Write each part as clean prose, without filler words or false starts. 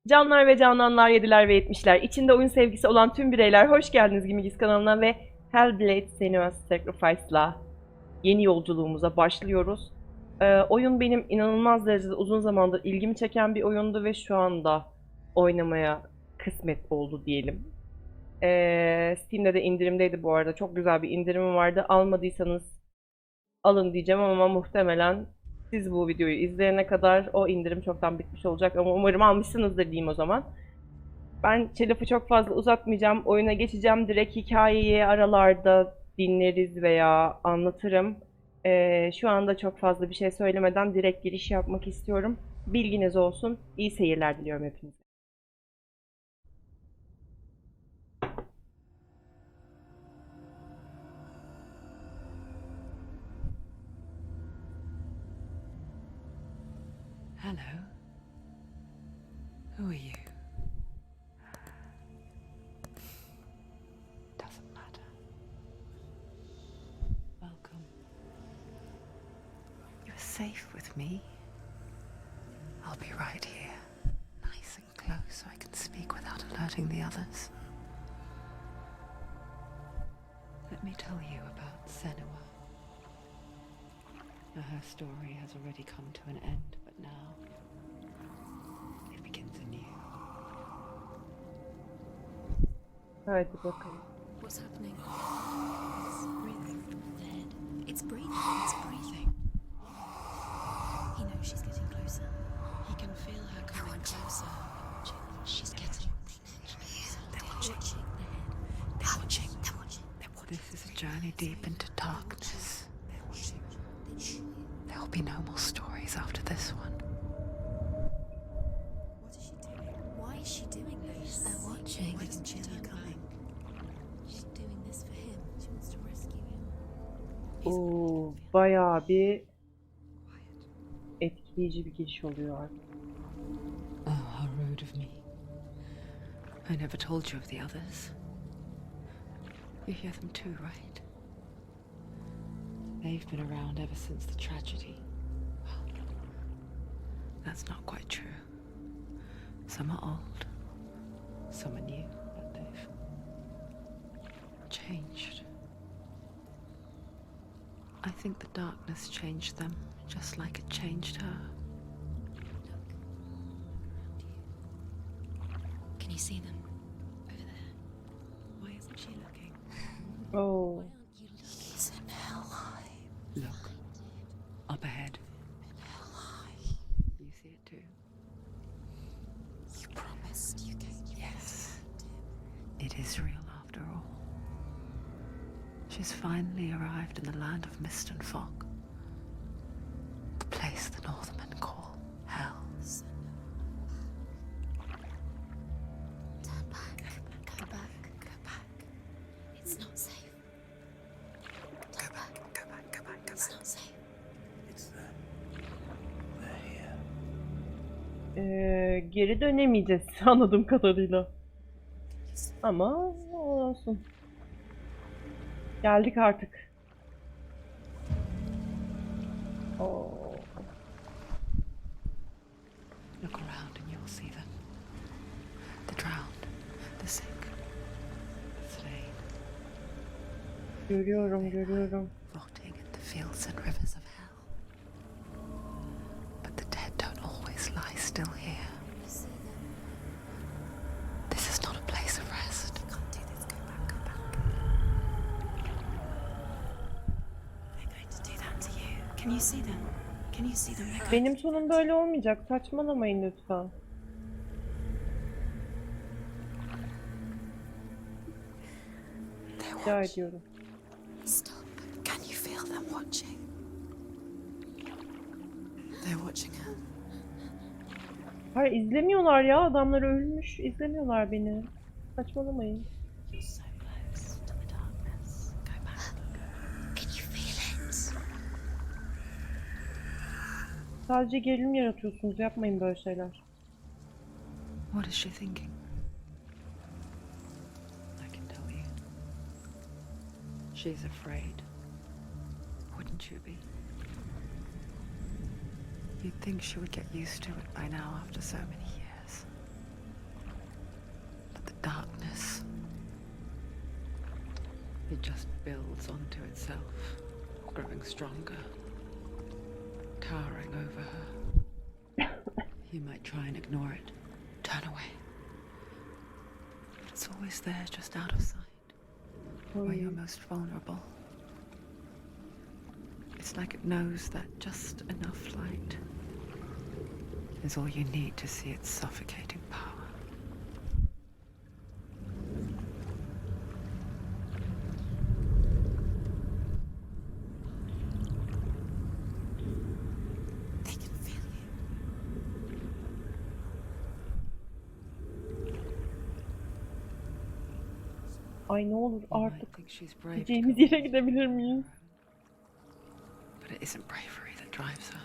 Canlar ve cananlar, yediler ve yetmişler, içinde oyun sevgisi olan tüm bireyler hoş geldiniz Gimigiz kanalına ve HELLBLADE SENUA'S Sacrifice'la yeni yolculuğumuza başlıyoruz. Oyun benim inanılmaz derecede uzun zamandır ilgimi çeken bir oyundu ve şu anda oynamaya kısmet oldu diyelim. Steam'de de indirimdeydi bu arada. Çok güzel bir indirim vardı. Almadıysanız alın diyeceğim ama muhtemelen siz bu videoyu izleyene kadar o indirim çoktan bitmiş olacak ama umarım almışsınızdır diyeyim o zaman. Ben lafı çok fazla uzatmayacağım. Oyuna geçeceğim. Direkt hikayeyi aralarda dinleriz veya anlatırım. Şu anda çok fazla bir şey söylemeden direkt giriş yapmak istiyorum. Bilginiz olsun. İyi seyirler diliyorum hepinize. Hello. Who are you? Doesn't matter. Welcome. You're safe with me. I'll be right here, nice and close so I can speak without alerting the others. Let me tell you about Senua. Now, her story has already come to an end, but now it begins anew. Hadi bakalım. What's happening? It's breathing. The head. It's breathing. It's breathing. He knows she's getting closer. He can feel her coming closer. She's getting closer. They're watching. The head. They're watching. They're watching. This is a journey deep into darkness. There'll be no more stories after this one. What is she doing? Why is she doing this? They're watching. Why doesn't she turn coming? She's doing this for him. She wants to rescue him. Oo, bayağı bir etkileyici bir giriş oluyor artık. Oh, how rude of me. I never told you of the others. You hear them too, right? They've been around ever since the tragedy. Well, that's not quite true. Some are old, some are new, but they've changed. I think the darkness changed them, just like it changed her. Can you see them? Over there. Why isn't she looking? Oo. Why aren't you looking? He's in hell high. Look, up ahead. In hell high. You see it too? You promised you gave you Yes. It is real after all. She's finally arrived in the land of mist and fog. The place the Northmen call hell. Turn back. Go back. Go back. It's not safe. Go back. Go back. Go back. Go back. It's not safe. It's them. They're here. Geri dönemeyeceğiz anladığım kadarıyla. Ama olsun. Geldik artık. Oo. Look around and you'll see them. The drowned, the sick, the slain, Görüyorum. rotting in the fields and rivers of hell. But the dead don't always lie still here. This is not a place of rest. You can't do this. Go back. Go back. They're going to do that to you. Can you see them? Can you see them? They're going Benim sonum böyle olmayacak. Saçmalamayın lütfen. Rica ediyorum. Stop. Can you feel them watching? They're watching her. Hayır, izlemiyorlar ya. Adamlar ölmüş. İzlemiyorlar beni. Saçmalamayın. So close to the darkness. Go back. Can you feel it? Sadece gerilim yaratıyorsunuz. Yapmayın böyle şeyler. What is she thinking? I can tell you. She's afraid. Wouldn't you be? You'd think she would get used to it by now after so many years. darkness. It just builds onto itself, growing stronger, towering over her. You might try and ignore it, turn away. But it's always there, just out of sight, where you're most vulnerable. It's like it knows that just enough light is all you need to see its suffocating power. They can feel you. Ay ne olur You might artık think she's brave to gideceğimiz go yere on, gidebilir miyiz? but it isn't bravery that drives her.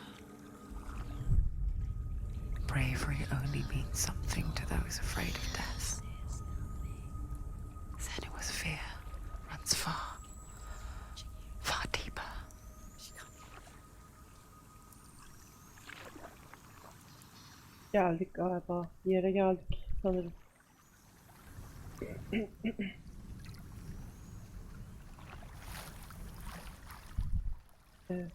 Bravery only means something to those afraid of death. SENUA'S fear runs far, far deeper. Geldik galiba. Bir yere geldik sanırım. Evet.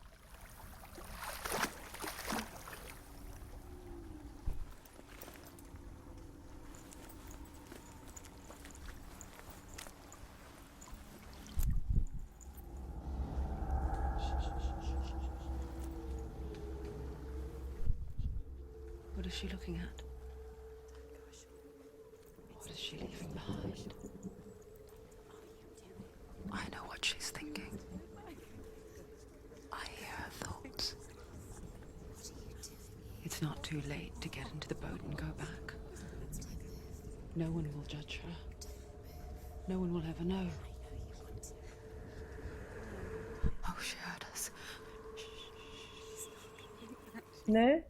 What is she looking at? What is she leaving behind? I know what she's thinking. I hear her thoughts. It's not too late to get into the boat and go back. No one will judge her. No one will ever know. Oh, she heard us. Ne?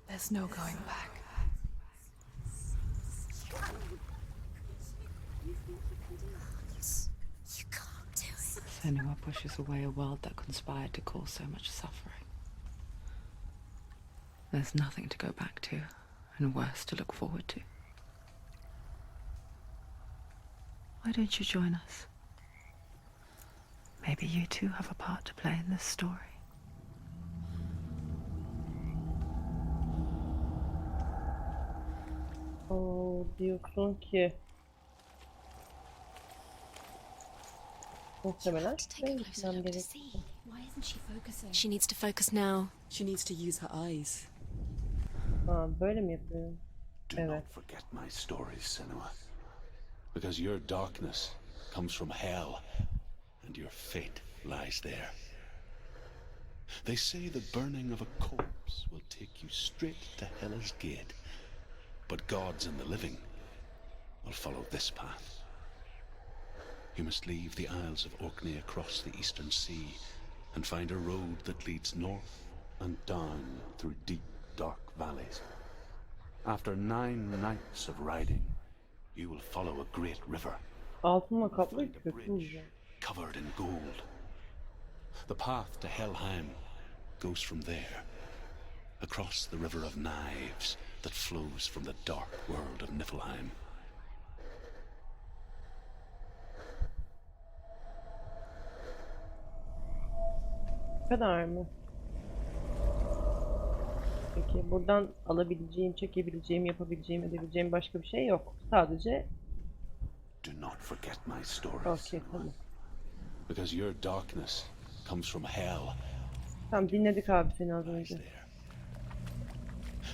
There's no going back. You can't do it. Senua pushes away a world that conspired to cause so much suffering. There's nothing to go back to, and worse to look forward to. Why don't you join us? Maybe you too have a part to play in this story. Oo, diyorsun ki muhtemelen To take a ben closer gitmem look to gerek. see. Why isn't she focusing? She needs to focus now. She needs to use her eyes. Ha, böyle mi yapıyorum? Do Evet. not forget my stories, Senua. Because your darkness comes from hell, and your fate lies there. They say the burning of a corpse will take you straight to Hella's gate, but gods and the living will follow this path. You must leave the Isles of Orkney across the eastern sea and find a road that leads north and down through deep, dark valleys. After 9 nights of riding, you will follow a great river. Altınla kaplı Find a kötü bridge olacak. covered in gold. The path to Helheim goes from there, across the river of knives that flows from the dark world of Niflheim. Bu kadar mı? Peki buradan alabileceğim, çekebileceğim, yapabileceğim, edebileceğim başka bir şey yok. Sadece Do not forget my stories, okey, tamam. because your darkness comes from hell. Tamam, dinledik abi seni az Lies önce. there.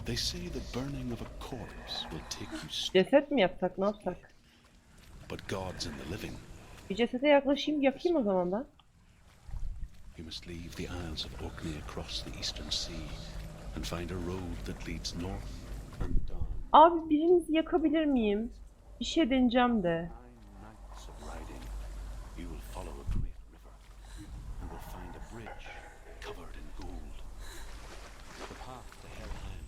They say the burning of a corpse will take you Ceset mi yapsak, ne yapsak? but gods and the living. Bir cesete yaklaşayım, yakayım o zaman ben. You must leave the Isles of Orkney across the eastern sea and find a road that leads north and down. Abi birinizi yakabilir miyim? Bir şey deneyeceğim de. 9 nights of riding, you will follow a great river and will find a bridge covered in gold. The path to Helheim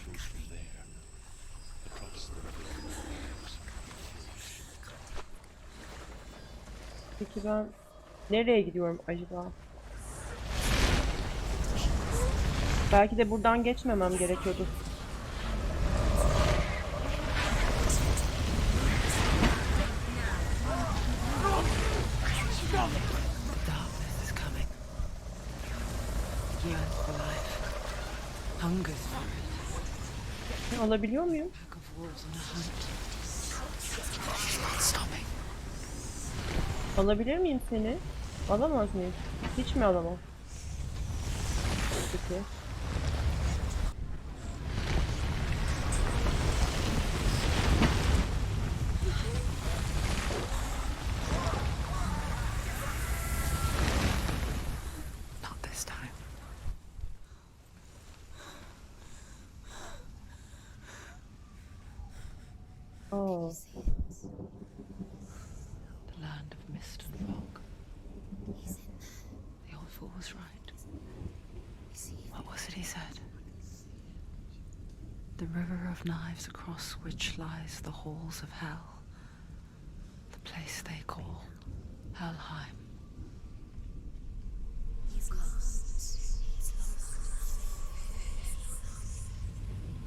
goes from there, across the river of knives. Peki ben nereye gidiyorum acaba? Belki de buradan geçmemem gerekiyordu. Alabiliyor muyum? Pack of wolves on a hunt. Stopping. Alabilir miyim seni? Alamaz mıyım? Hiç mi alamam? Peki. Not this time. Oo. The land of mist and fog. The old fool was right. What was it he said? The river of knives across which lies the halls of hell. The place they call Helheim. He's lost. He's lost.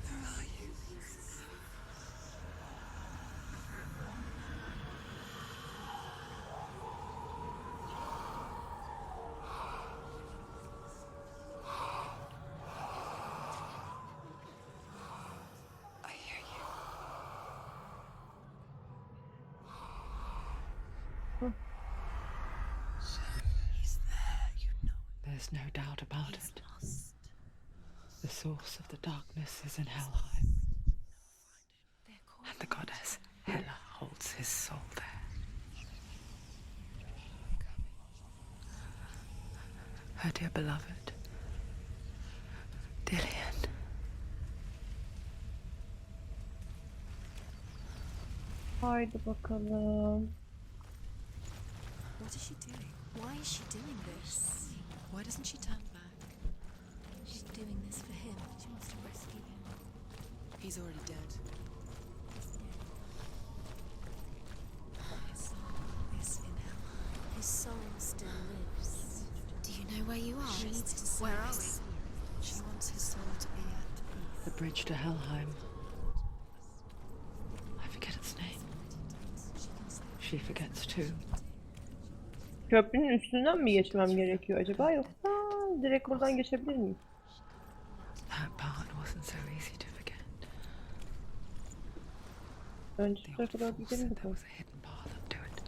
Where are you? I hear you. He's there, you know. There's no doubt about it. Lost. The source of the darkness is in Helheim, They're called. and the goddess Hela holds his soul there. Her dear beloved, Dillian. Haydi bakalım. What is she doing? Why is she doing this? Why doesn't she turn back? She's doing this for him. She wants to rescue him. He's already dead. His soul is in hell. His soul still lives. Do you know where you are? She needs to say Where are this. She wants his soul to be at peace. The bridge to Helheim. I forget its name. She forgets too. Köprünün üstünden mi geçmem gerekiyor acaba, yoksa direkt buradan geçebilir miyim? That part wasn't so easy to forget. Önce The şuraya old kadar fool gidelim said there bakalım. was a hidden path up to it.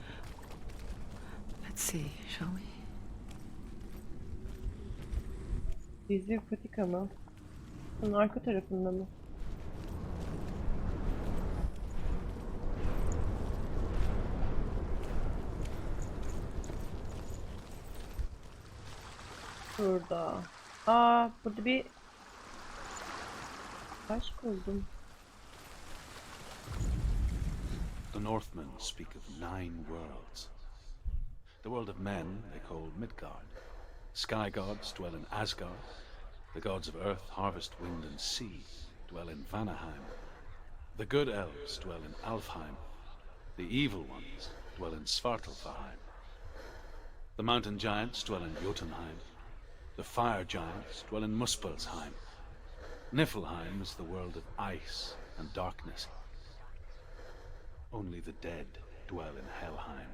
Let's see, shall we? Gizli bir patika mı? Bunun arka tarafında mı? Burada. Aa, burada bir taş buldum. The Northmen speak of 9 worlds. The world of men they call Midgard. Sky gods dwell in Asgard. The gods of earth, harvest, wind, and sea dwell in Vanaheim. The good elves dwell in Alfheim. The evil ones dwell in Svartalfheim. The mountain giants dwell in Jotunheim. The fire giants dwell in Muspelheim. Niflheim is the world of ice and darkness. Only the dead dwell in Helheim,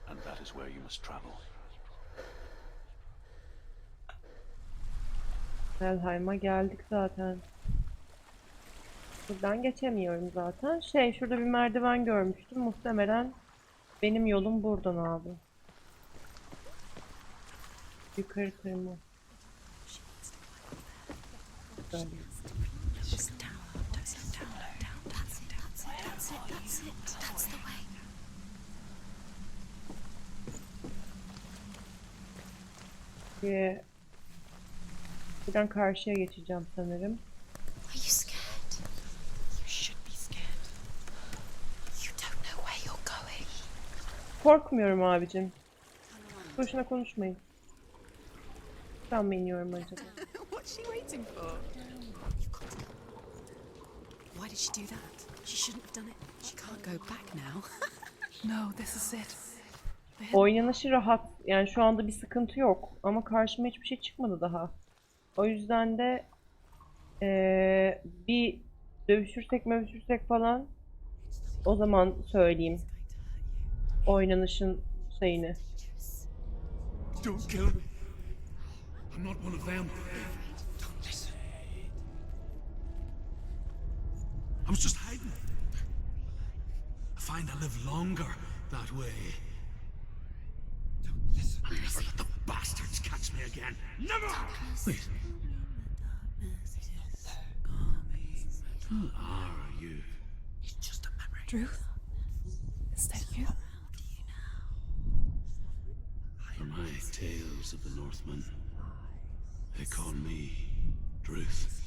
and that is where you must travel. Helheim'a geldik zaten. Buradan geçemiyorum zaten. Şurada bir merdiven görmüştüm. Muhtemelen benim yolum buradan abi. Yukarı tırma. Böyle. Just down. Don't sit down. Down. That's it. That's it. That's it. That's it. That's the way. Buradan karşıya geçeceğim sanırım. Are you scared? You should be scared. You don't know where you're going. Korkmuyorum abicim. Boşuna konuşmayın. Ben mi iniyorum acaba? What's she waiting for? You've got to go. Why did she do that? She shouldn't have done it. She can't go back now. No, this is it. Oynanışı rahat. Yani şu anda bir sıkıntı yok. Ama karşıma hiçbir şey çıkmadı daha. O yüzden de bir dövüşürsek falan o zaman söyleyeyim. Oynanışın şeyini. Don't kill me. I'm not one of them. Don't listen. I was just hiding. I find I live longer that way. Don't listen. I'll never let the bastards catch me again. Never! Wait. Who are you? It's just a memory. Druth? Is that you? For my tales of the Northmen, they call me Druth.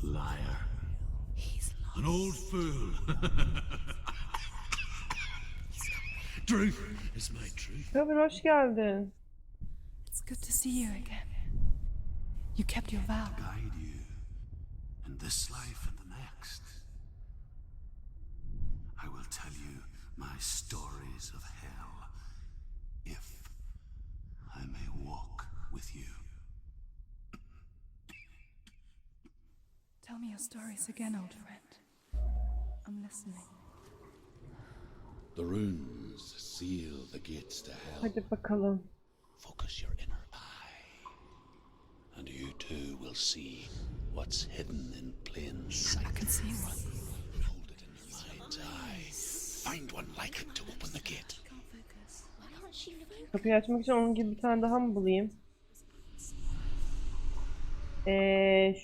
Liar. An old fool. Druth is my truth. Kabir hoş geldin. It's good to see you again. You kept your vow. Guide you in this life and the next. I will tell you my stories of hell, if I may walk with you. Tell me your stories again, old friend. I'm listening. The runes seal the gates to hell. Hadi bakalım. Focus your inner eye, and you too will see what's hidden in plain sight. I can see one. Hold it in your mind's eye. Find one like it to open the gate. Kapıyı açmak için onun gibi bir tane daha mı bulayım?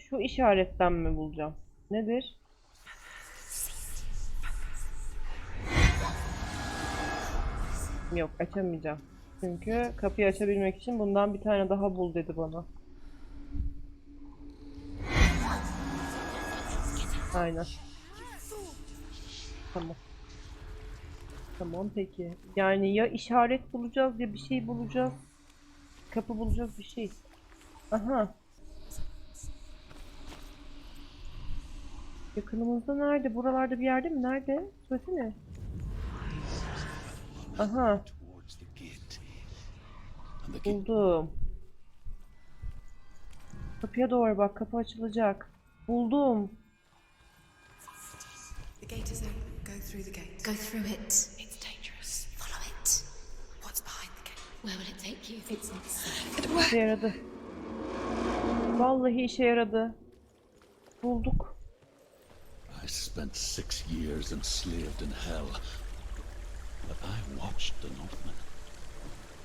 Şu işaretten mi bulacağım? Nedir? Yok, açamayacağım. Çünkü kapıyı açabilmek için bundan bir tane daha bul dedi bana. Aynen. Tamam. Tamam peki. Yani ya işaret bulacağız ya bir şey bulacağız. Kapı bulacağız bir şey. Aha. Yakınımızda nerede? Buralarda bir yerde mi? Nerede? Söylesene. Aha. Towards the gate. And the gate. Buldum. Kapıya doğru bak. Kapı açılacak. Buldum. The gate is open. Go through the gate. Go through it. It's dangerous. Follow it. What's behind the gate? Where will it take you if it's not safe? İşe yaradı. Vallahi işe yaradı. Bulduk. I spent 6 years enslaved in hell, but I watched the Northmen,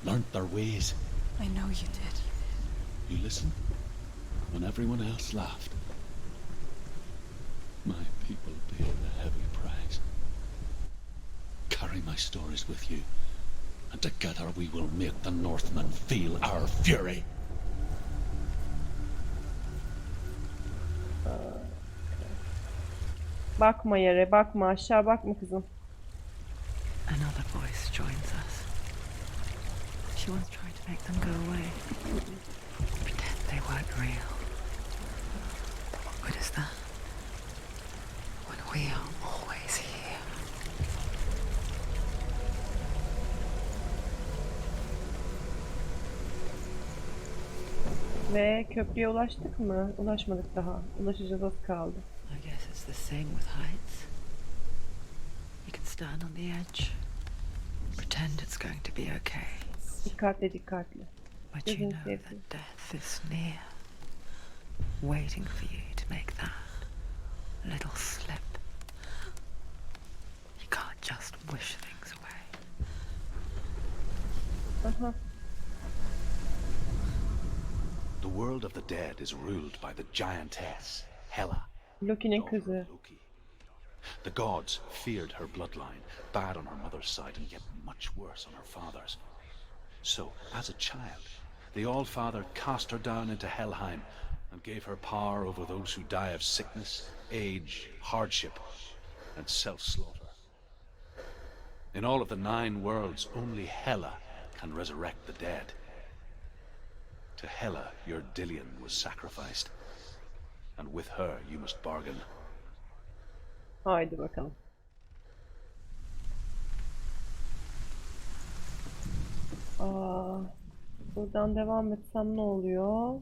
learnt their ways. I know you did. You listened when everyone else laughed. My people paid a heavy price. Carry my stories with you, and together we will make the Northmen feel our fury. Bakma yere, bakma aşağı, bakma kızım. Another voice joins us. She once tried to make them go away. Pretend they weren't real. But what good is that? When we are always here. Ve köprüye ulaştık mı? Ulaşmadık daha. Ulaşacağız, az kaldı. I guess it's the same with heights. You can stand on the edge, pretend it's going to be okay, Dikkatli dikkatli. but you Gözünü know seveyim. that death is near, waiting for you to make that little slip. You can't just wish things away. Aha. The world of the dead is ruled by the giantess, Hela. Loki'nin daughter of kızı. Loki. The gods feared her bloodline, bad on her mother's side and yet much worse on her father's. So, as a child, the All-Father cast her down into Helheim and gave her power over those who die of sickness, age, hardship, and self-slaughter. In all of the 9 worlds, only Hela can resurrect the dead. To Hela, your Dillion was sacrificed, and with her you must bargain. Haydi bakalım. Buradan devam etsem ne oluyor?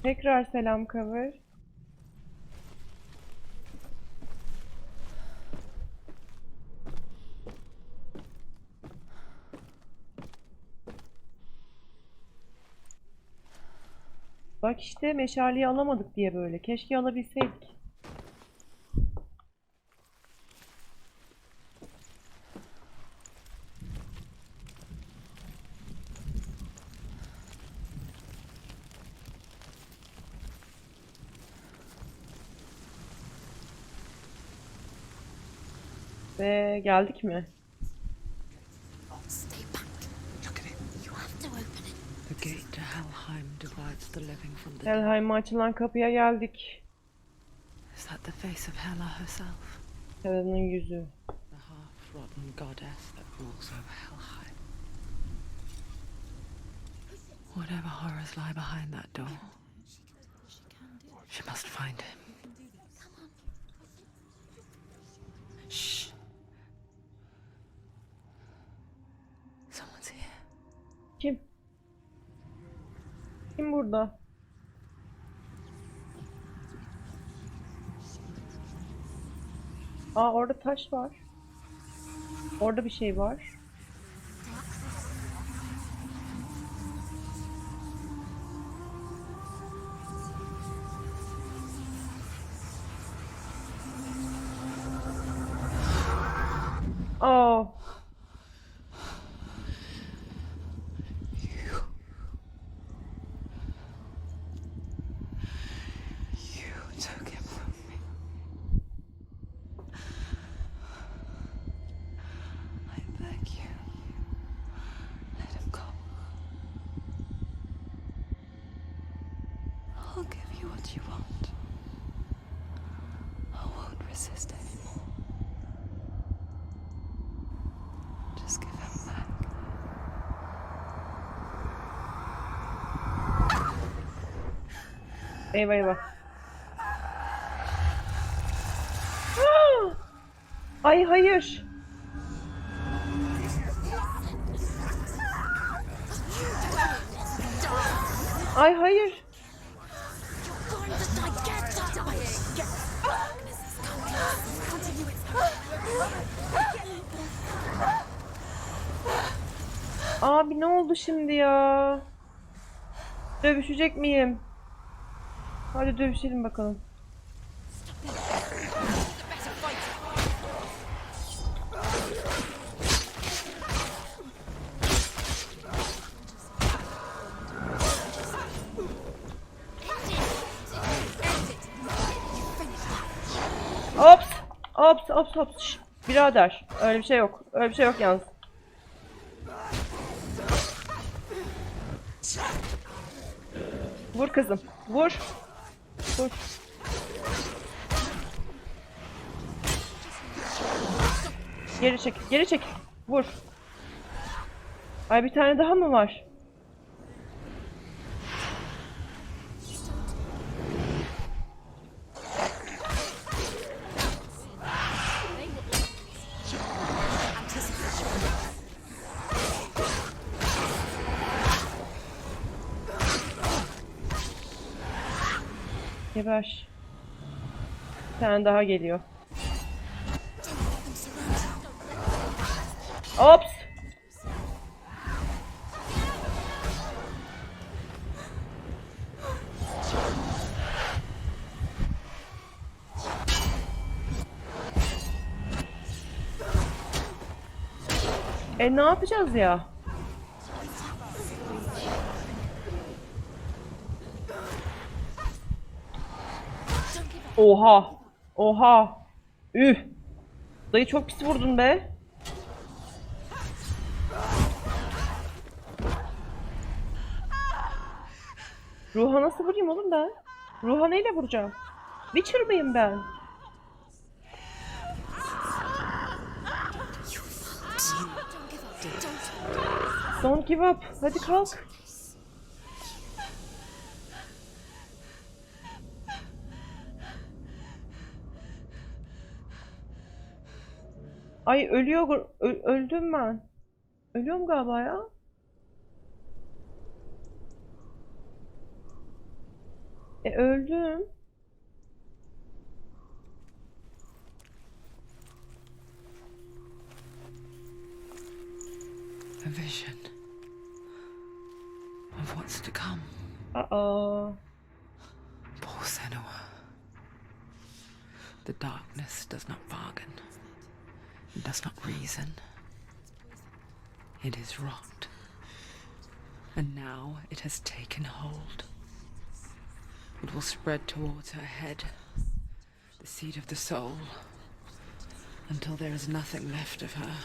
Tekrar selam cover. Bak işte meşaleyi alamadık diye böyle. Keşke alabilseydik. Ve geldik mi? Stay back. Look at it. You have to open it. The gate to Helheim divides the living from the dead. Helheim'e açılan kapıya geldik. Is that the face of Hela herself? Hela'nın yüzü. The half-rotten goddess that rules over Helheim. Whatever horrors lie behind that door, she must find him. Shh. Someone's here. Kim? Kim burada? Aa, orada taş var. Orada bir şey var. Aa. You took him from me. I beg you, let him go. I'll give you what you want. I won't resist anymore. Just give him back. Eyvah eyvah. Ah! Ay hayır. Ay hayır. Going to die. Get up. Continue its Abi ne oldu şimdi ya? Dövüşecek miyim? Hadi dövüşelim bakalım. Ops! Ops, ops, ops. Şş, birader, öyle bir şey yok. Öyle bir şey yok yalnız. Vur kızım, vur. Vur. Geri çekil, geri çekil. Vur. Ay bir tane daha mı var? Geber. Bir tane daha geliyor. Ops. Ne yapacağız ya? Oha. Oha. Üh. Dayı çok pis vurdun be. Ruha nasıl vurayım oğlum ben? Ruha neyle vuracağım? Witcher mıyım ben? Don't give up. Hadi kalk. Ay ölüyor. Öldüm ben. Ölüyorum galiba ya. Öldüm. A vision of what's to come. Aa. Senua. The darkness does not bargain. It does not reason. It is rot. And now it has taken hold. It will spread towards her head, the seat of the soul, until there is nothing left of her.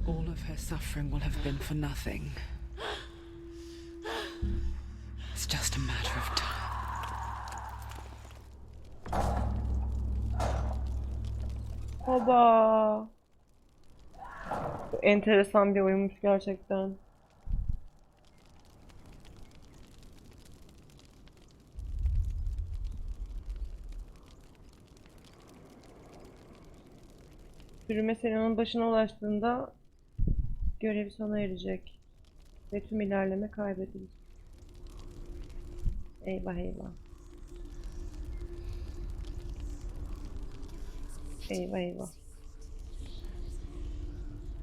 All of her suffering will have been for nothing. It's just a matter of time. Oba. Bu enteresan bir oyunmuş gerçekten. Sürüme Senua'nın başına ulaştığında görevi sona erecek. Ve tüm ilerleme kaybedilecek. Eyvah eyvah. Eyvah eyvah.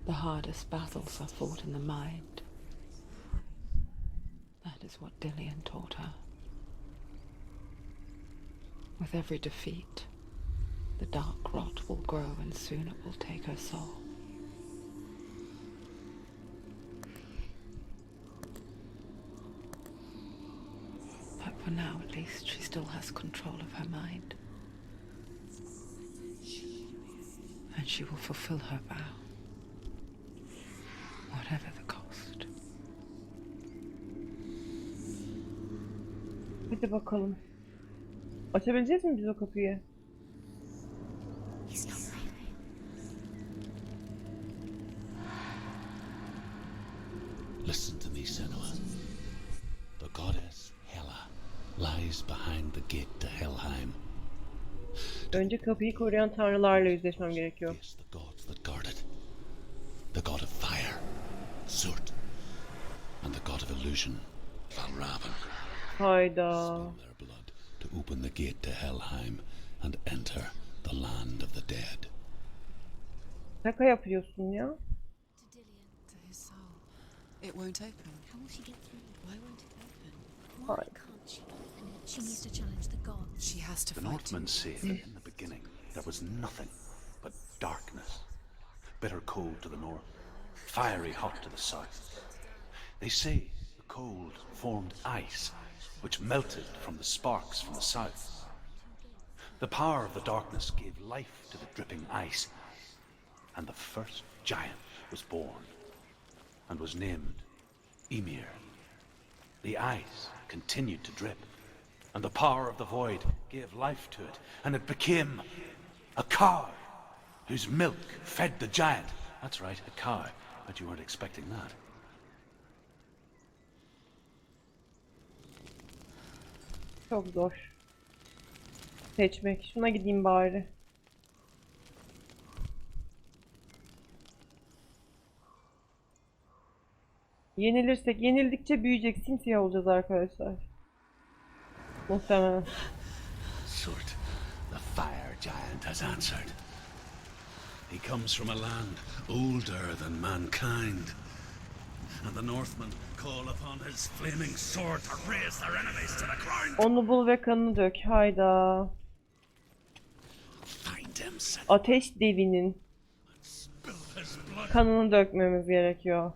The hardest battles are fought in the mind. That is what Dillian taught her. With every defeat, the dark rot will grow and soon it will take her soul. But for now, at least, she still has control of her mind. And she will fulfill her vow, whatever the cost. Hadi bakalım. Açabileceğiz mi biz o kapıyı? Listen to me, Senua. The goddess Hala lies behind the gate to Helheim. Önce kapıyı koruyan tanrılarla yüzleşmem gerekiyor. Face the gods that guard it. The god of fire, Surt, and the god of illusion, Valravan. Hayda. Spill their blood to open the gate to Helheim and enter the land of the dead. Şaka yapıyorsun ya. To Dillian. To his soul. It won't open. How will she get through? Why won't it open? Why Right. can't she open it? She needs to challenge the gods. She has to The fight. Northmen say that in the beginning there was nothing but darkness. Bitter cold to the north, fiery hot to the south. They say the cold formed ice, which melted from the sparks from the south. The power of the darkness gave life to the dripping ice, and the first giant was born, and was named Ymir. The ice continued to drip, and the power of the void gave life to it, and it became a cow, whose milk fed the giant. That's right, a cow. But you weren't expecting that. Çok zor. Seçmek. Şuna gideyim bari. Yenilirsek, yenildikçe büyüyecek, simsiyah olacağız arkadaşlar. Muhtemelen. Surt, the fire giant, has answered. He comes from a land older than mankind, and the Northmen call upon his flaming sword to raise their enemies to the ground. Onu bul ve kanını dök. Hayda. Find him, Senua, Ateş devinin spill his blood. kanını dökmemiz gerekiyor.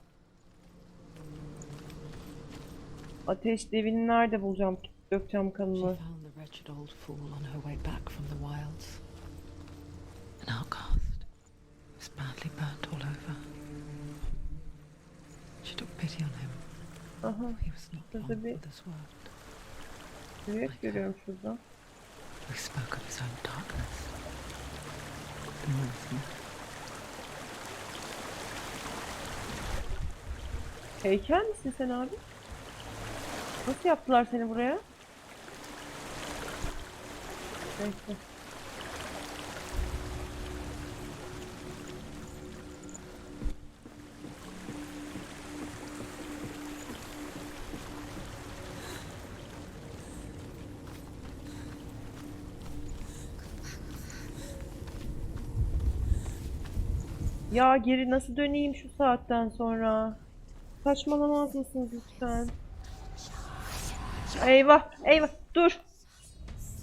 Ateş devini nerede bulacağım? Dökeceğim She kanını. found the wretched old fool on her way back from the wilds. An outcast. Was badly burnt all over. She took pity on him. Aha. He was not Şurada long bir for this world. büyük görüyorum şurada. We spoke of his own darkness. The Northmen. Heykel misin sen abi? Nasıl yaptılar seni buraya? Neyse. Ya geri nasıl döneyim şu saatten sonra? Saçmalamaz mısınız lütfen? Eyvah, eyvah. Dur.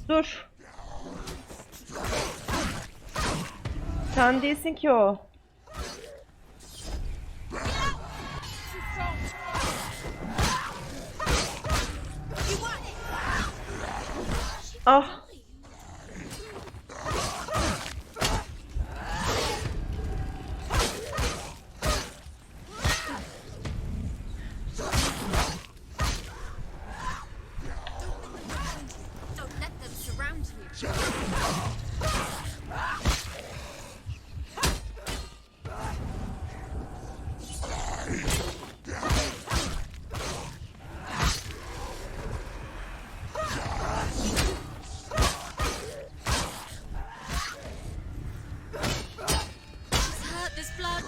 Dur. Sen değilsin ki o. Ah. Don't let them surround you. She's hurt. There's blood.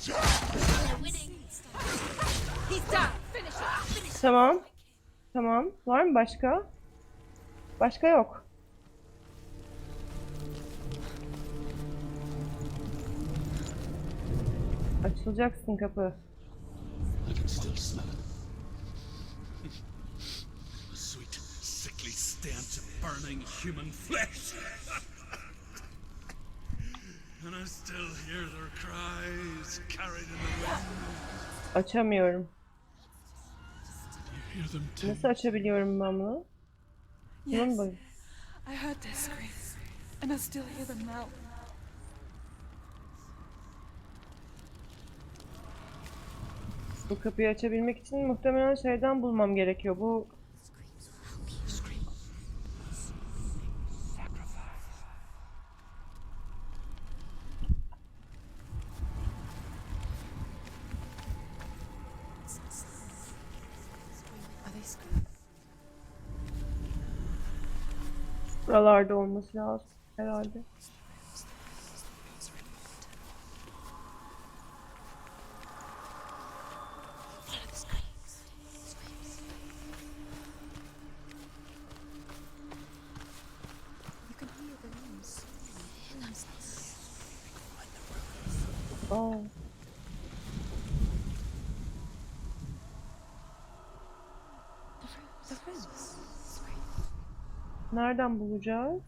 They're winning. He's down. Finish it. Finish it. Tamam. Tamam. Var mı başka? Başka yok. Açılacaksın kapı. I can still smell it. The sweet, sickly stench of burning human flesh. And I still hear their cries carried in the wind. Açamıyorum. You hear them too? Nasıl açabiliyorum ben bunu? Buna mı Yes, bakayım? I heard their screams, and I still hear them now. Bu kapıyı açabilmek için muhtemelen şeyden bulmam gerekiyor. Bu Are they screaming? buralarda olması lazım herhalde. Follow the screams. Screams. You can hear the rooms. Aa, The rooms. nereden bulacağız?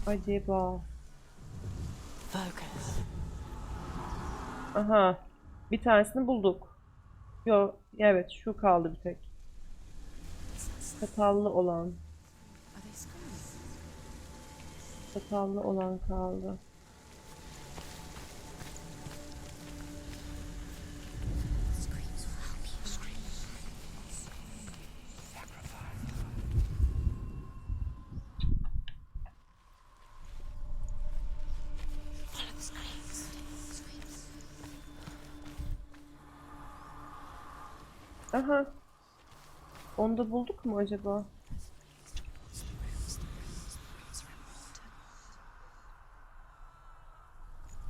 Acaba. Focus. Aha. Bir tanesini bulduk. Yo, evet şu kaldı bir tek. Çatallı olan. Are they screaming? Çatallı olan kaldı. Screams will help you. Screams. Follow the screams. Screams. Aha. Onu da bulduk mu acaba?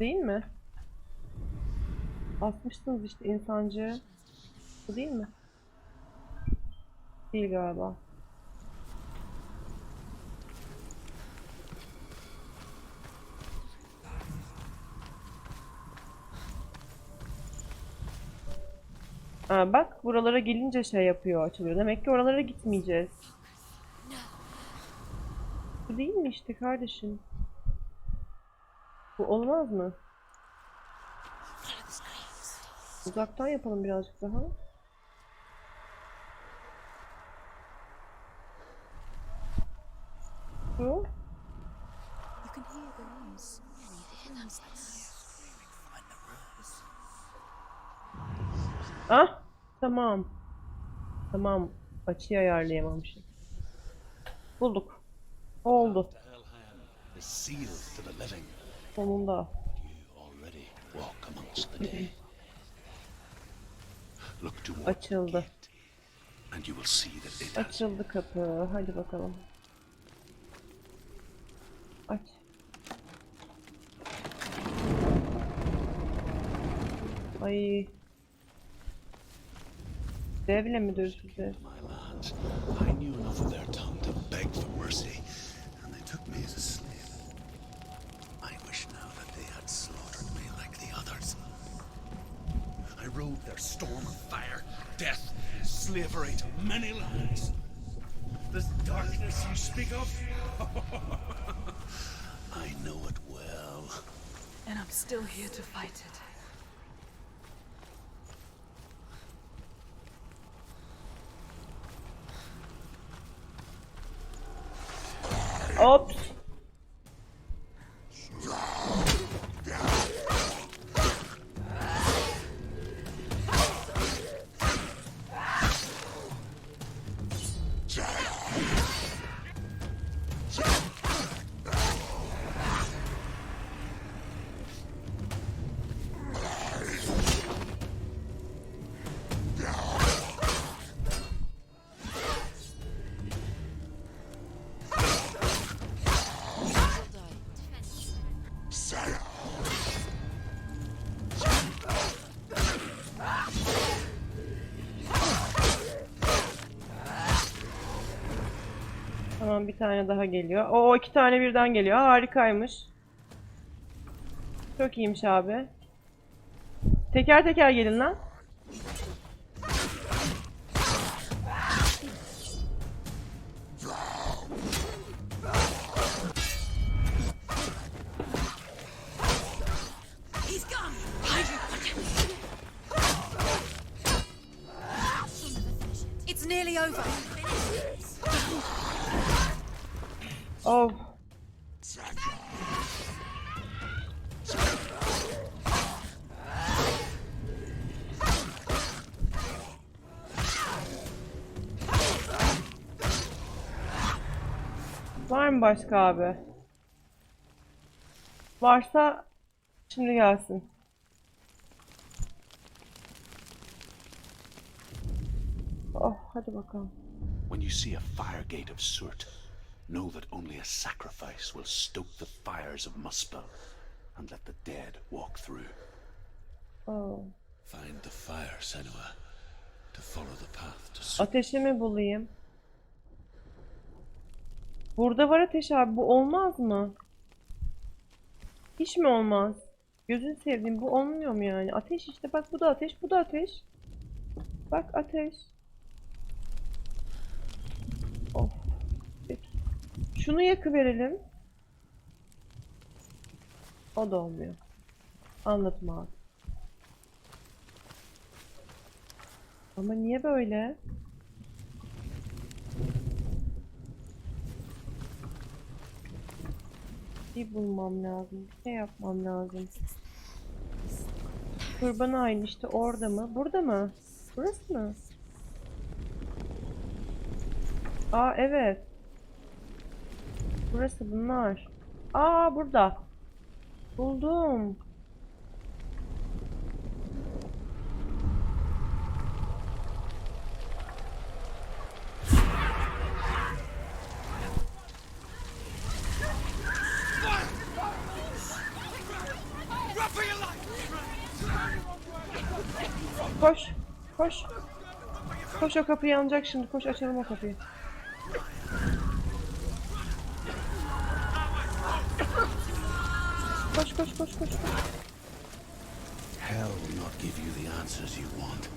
Değil mi? Asmışsınız işte insancı. Bu değil mi? Değil galiba. Ha, bak buralara gelince şey yapıyor, açılıyor. Demek ki oralara gitmeyeceğiz. Bu değil mi işte kardeşim? Bu olmaz mı? Follow the screams. Uzaktan yapalım birazcık daha. Bu. You can hear the rooms. Hear them. Ah, tamam. Tamam. Açıyı ayarlayamamışım. Bulduk. Oldu. The hellhound is sealed to the living. Sonunda. You already walk amongst the dead. Look toward Açıldı. and you will see that it has. Açıldı kapı. Hadi bakalım. Aç. Ay. Devle midir size? My lands, I knew enough of their tongue to beg for mercy, and they took me as a slave. I wish now that they had slaughtered me like the others. I rode their storm of fire, death, slavery to many lands. This darkness you speak of, I know it well. And I'm still here to fight it. Ops. Tamam, bir tane daha geliyor. Oo, 2 tane birden geliyor. Harikaymış. Çok iyiymiş abi. Teker teker gelin lan. It's nearly over. Oh. Var mı başka abi? Varsa şimdi gelsin. Oh, hadi bakalım. When you see a fire gate of soot, know that only a sacrifice will stoke the fires of Muspel and let the dead walk through. Oh. Find the fire, Senua, to follow the path to soot. Ateşimi bulayım. Burada var ateş abi. Bu olmaz mı? Hiç mi olmaz? Gözün sevdiğim bu olmuyor mu yani? Ateş işte, bak bu da ateş, bu da ateş. Bak ateş. Of. Peki. Şunu yakıverelim. O da olmuyor. Anladım abi. Ama niye böyle? Bir bulmam lazım. Bir şey yapmam lazım. Kurban aynı işte, orada mı? Burada mı? Burası mı? Aa evet. Burası bunlar. Aa burada. Buldum. Koş. Koş. Koş, o kapıyı yanacak şimdi. Koş, açalım o kapıyı. Koş koş koş koş koş. Hell will not give you the answers you want.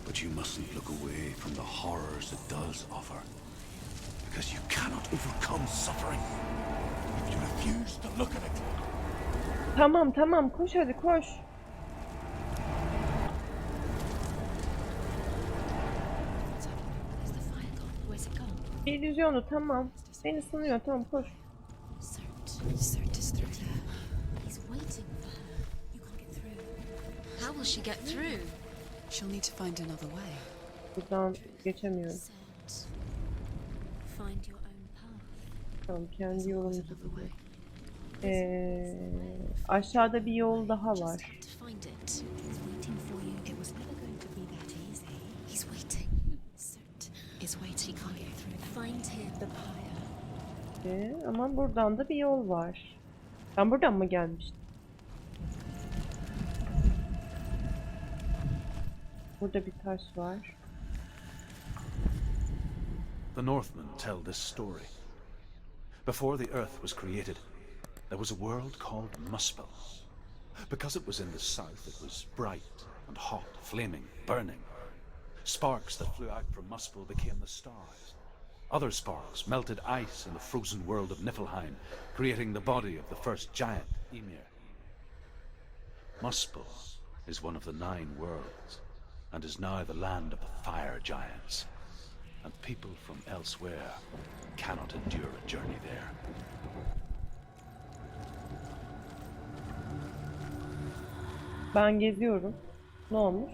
But you mustn't look away from the horrors it does offer. Because you cannot overcome suffering if you refuse to look at it. Tamam tamam, koş hadi koş. Where's the fire gone? Where's it gone? İllüzyonu, tamam. Beni sınıyor, tamam koş. Cert is through there. He's waiting for her. You can't get through. How will she get through? She'll need to find another way. Buradan geçemiyorum. Cert. Find your own path. Tamam, kendi yolumuzu Another bulalım. way. Aşağıda bir yol daha Just var. have to find it. He's waiting for you. It was never going to be that easy. He's waiting. his way to Hikayesi through that. Find him the pyre. Ama buradan da bir yol var. Ben buradan mı gelmiştim? Burada bir taş var. The Northmen tell this story. Before the earth was created, there was a world called Muspel. Because it was in the south, it was bright and hot, flaming, burning. Sparks that flew out from Muspel became the stars. Other sparks melted ice in the frozen world of Niflheim, creating the body of the first giant, Ymir. Muspel is one of the 9 worlds, and is now the land of the fire giants. And people from elsewhere cannot endure a journey there. Ben geziyorum. Ne olmuş?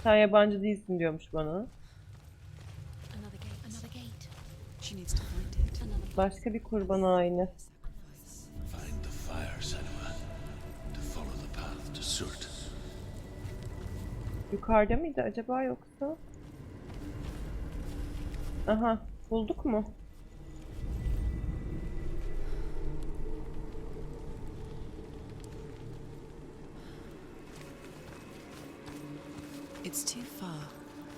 Sen yabancı değilsin diyormuş bana. Another gate. Another gate. She needs to find it. Another. Başka bir kurban aynı. Find the fire, Senua, to follow the path to Surt. Yukarıda mıydı acaba yoksa? Aha, bulduk mu? It's too far.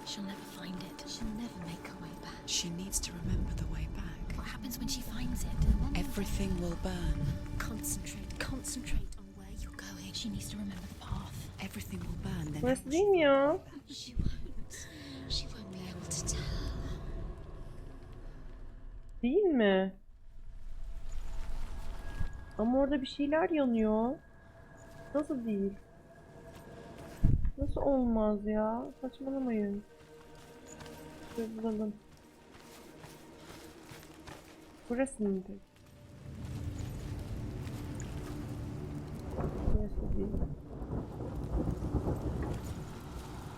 She'll never find it. She'll never make her way back. She needs to remember the way back. What happens when she finds it? Everything will burn. Concentrate on where you're going. She needs to remember the path. Everything will burn. Then Burası değil mi ya? She won't. She won't be able to tell. Değil mi? Ama orada bir şeyler yanıyor. Nasıl değil? Nasıl olmaz ya? Saçmalamayın. Şöyle bulalım. Burası mıydı? Burası değil.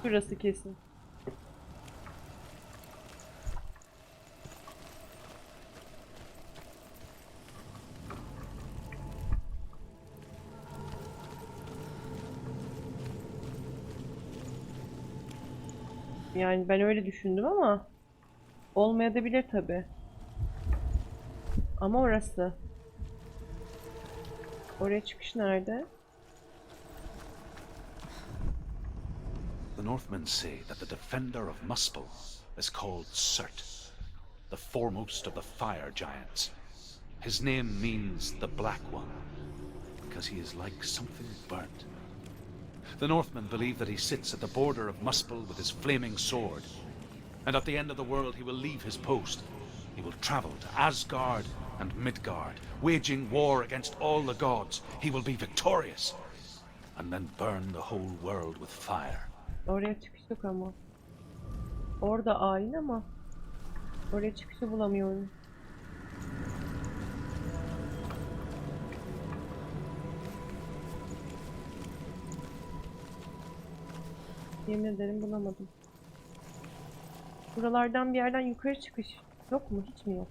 Burası kesin. Yani ben öyle düşündüm ama olmayabilir tabi. Ama orası. Oraya çıkış nerede? The Northmen say that the defender of Muspel is called Surt, the foremost of the fire giants. His name means the Black One, because he is like something burnt. The Northmen believe that he sits at the border of Muspel with his flaming sword, and at the end of the world he will leave his post. He will travel to Asgard and Midgard, waging war against all the gods. He will be victorious, and then burn the whole world with fire. Oraya çıkış yok ama. Orada ayin ama oraya çıkışı bulamıyorum. Yemin ederim bulamadım. Buralardan bir yerden yukarı çıkış yok mu? Hiç mi yok?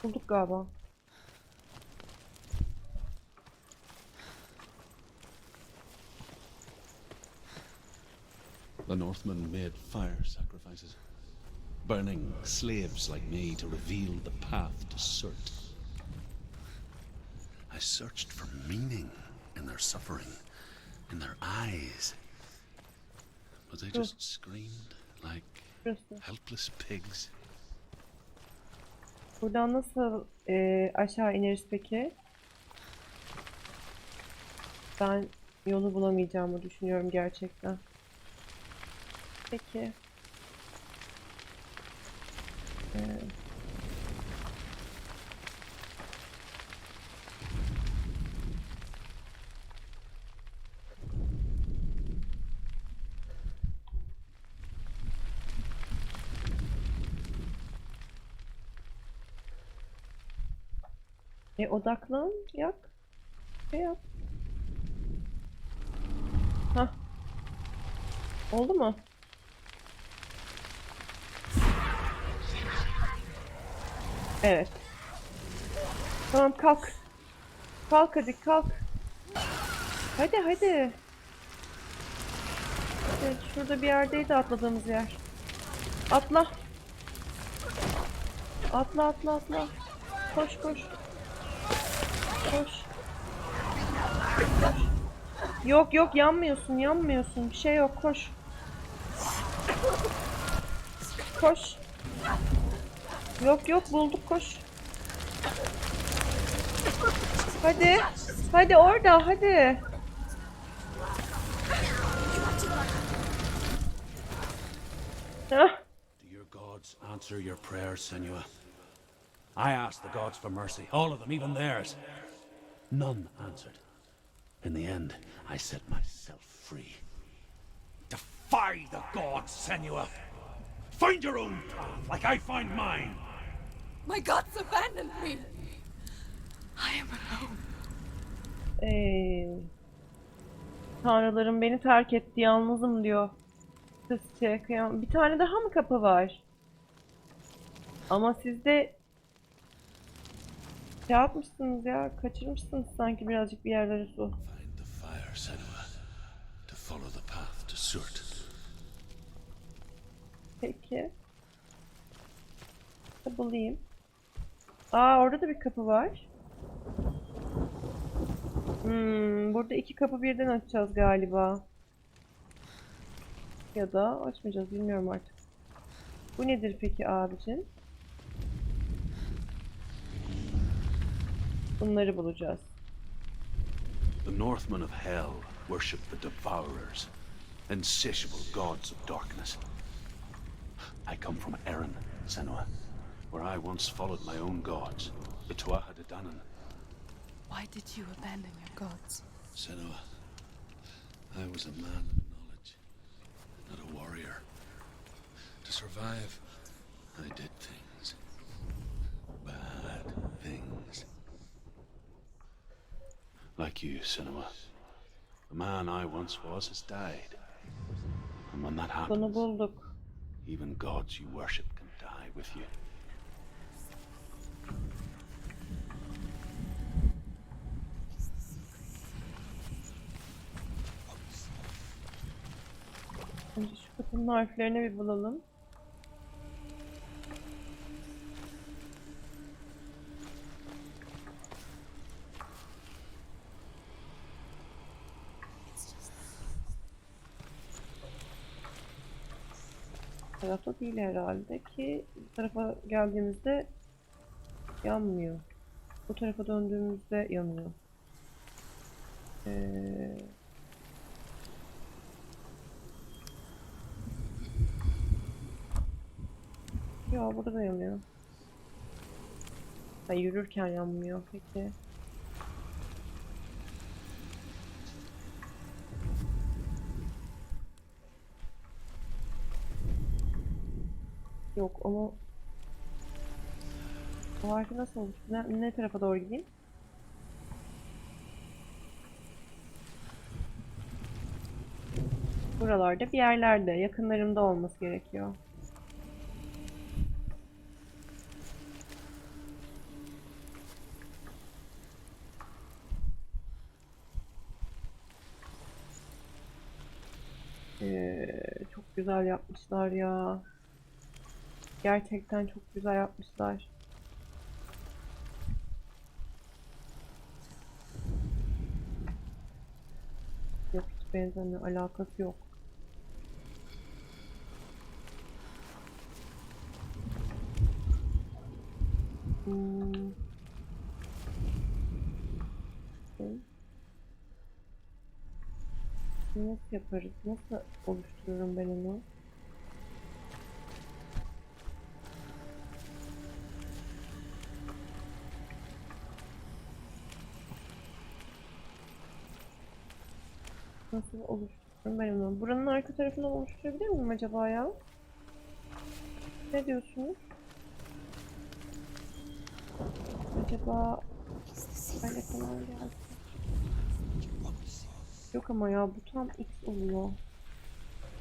Bulduk galiba. The Northmen made fire sacrifices, burning slaves like me to reveal the path to Surt. I searched for meaning in their suffering, in their eyes, but they just screamed like Burası. helpless pigs. Buradan nasıl aşağı ineriz peki? Ben yolu bulamayacağımı düşünüyorum gerçekten. Peki. Odaklan, yak. Şey yap. Hah. Oldu mu? Evet. Tamam kalk. Kalk hadi kalk. Hadi hadi. Evet, şurada bir yerdeydi atladığımız yer. Atla. Atla atla atla. Koş koş. Koş. Yok yok yanmıyorsun yanmıyorsun. Bir şey yok koş. Koş. Yok yok bulduk koş. Hadi. Hadi orada hadi. Hah. Do your gods answer your prayers, Senua? I asked the gods for mercy, all of them, even theirs. None answered. In the end, I set myself free. Defy the gods, Senua! Find your own path, like I find mine! My gods abandoned me. I am alone. Tanrılarım beni terk etti yalnızım diyor. Kızça kıyam. Bir tane daha mı kapı var? Ama siz de şey yapmışsınız ya, kaçırmışsınız sanki birazcık bir yerlere su. Find the fire, Senua, to follow the path to Surt. Peki. Bulayım. Aa orada da bir kapı var. Burada iki kapı birden açacağız galiba. Ya da açmayacağız bilmiyorum artık. Bu nedir peki abicim? Bunları bulacağız. The Northmen of Hell worship the Devourers, insatiable gods of darkness. I come from Erin, Senua, where I once followed my own gods, the Tuatha De Danann. Why did you abandon your gods? Senua, I was a man of knowledge, not a warrior. To survive, I did things. Bad things. Like you, Senua. The man I once was has died. And when that Bunu happens, bulduk. even gods you worship can die with you. Önce şu kapının harflerini bir bulalım. Bu tarafta değil herhalde ki bu tarafa geldiğimizde yanmıyor. Bu tarafa döndüğümüzde yanıyor. Ya burada da yanıyor. Ha, yürürken yanmıyor peki. Yok ama o harfi nasıl olur? Ne tarafa doğru gideyim? Buralarda bir yerlerde yakınlarımda olması gerekiyor. Çok güzel yapmışlar ya. Gerçekten çok güzel yapmışlar. Yok hiç benzemiyor. Alakası yok. Nasıl yaparız? Nasıl oluştururum ben onu? Nasıl oluştururum ben onu? Buranın arka tarafını oluşturabilir miyim acaba ya? Ne diyorsunuz? Acaba böyle falan geldi. Yok ama ya bu tam X oluyor.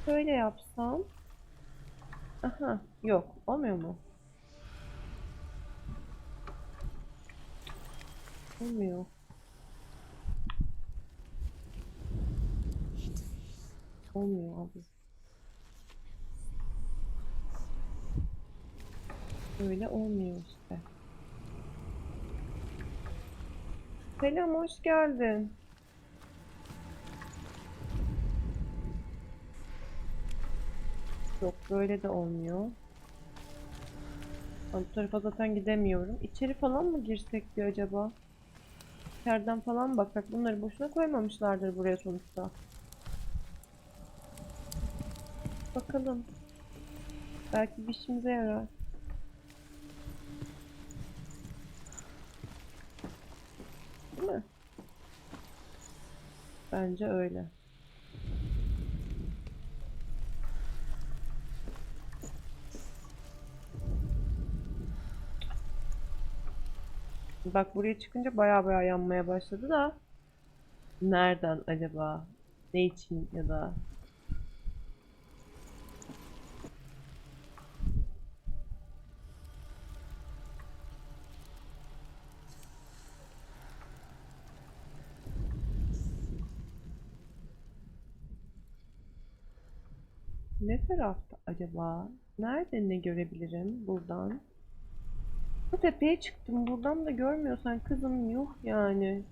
Şöyle yapsam. Aha yok olmuyor mu? Olmuyor. Olmuyor abi. Böyle olmuyor işte. Selam, hoş geldin. Yok, böyle de olmuyor. Ben bu tarafa zaten gidemiyorum. İçeri falan mı girsek diyor acaba? İçeriden falan baksak. Bunları boşuna koymamışlardır buraya sonuçta. Bakalım. Belki bir işimize yarar. Değil mi? Bence öyle. Bak buraya çıkınca baya yanmaya başladı da. Nereden acaba? Ne için ya da? Ne tarafta acaba? Nerede ne görebilirim buradan? Bu tepeye çıktım. Buradan da görmüyorsan kızım yuh yani.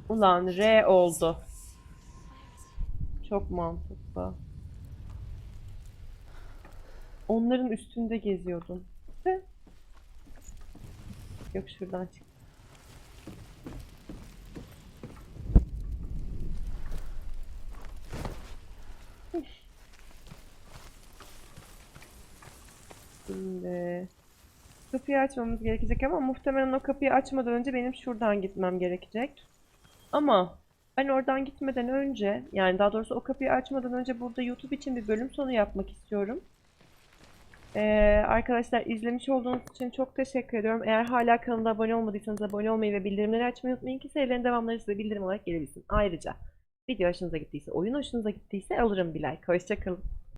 Ulan R oldu. Çok mantıklı. Onların üstünde geziyordum. Ve yok şuradan çık. Şimdi kapıyı açmamız gerekecek ama muhtemelen o kapıyı açmadan önce benim şuradan gitmem gerekecek. Ama ben oradan gitmeden önce, yani daha doğrusu o kapıyı açmadan önce burada YouTube için bir bölüm sonu yapmak istiyorum. Arkadaşlar izlemiş olduğunuz için çok teşekkür ediyorum. Eğer hala kanala abone olmadıysanız abone olmayı ve bildirimleri açmayı unutmayın ki serilerin devamları size bildirim olarak gelebilsin. Ayrıca video hoşunuza gittiyse, oyun hoşunuza gittiyse alırım bir like. Hoşça kalın.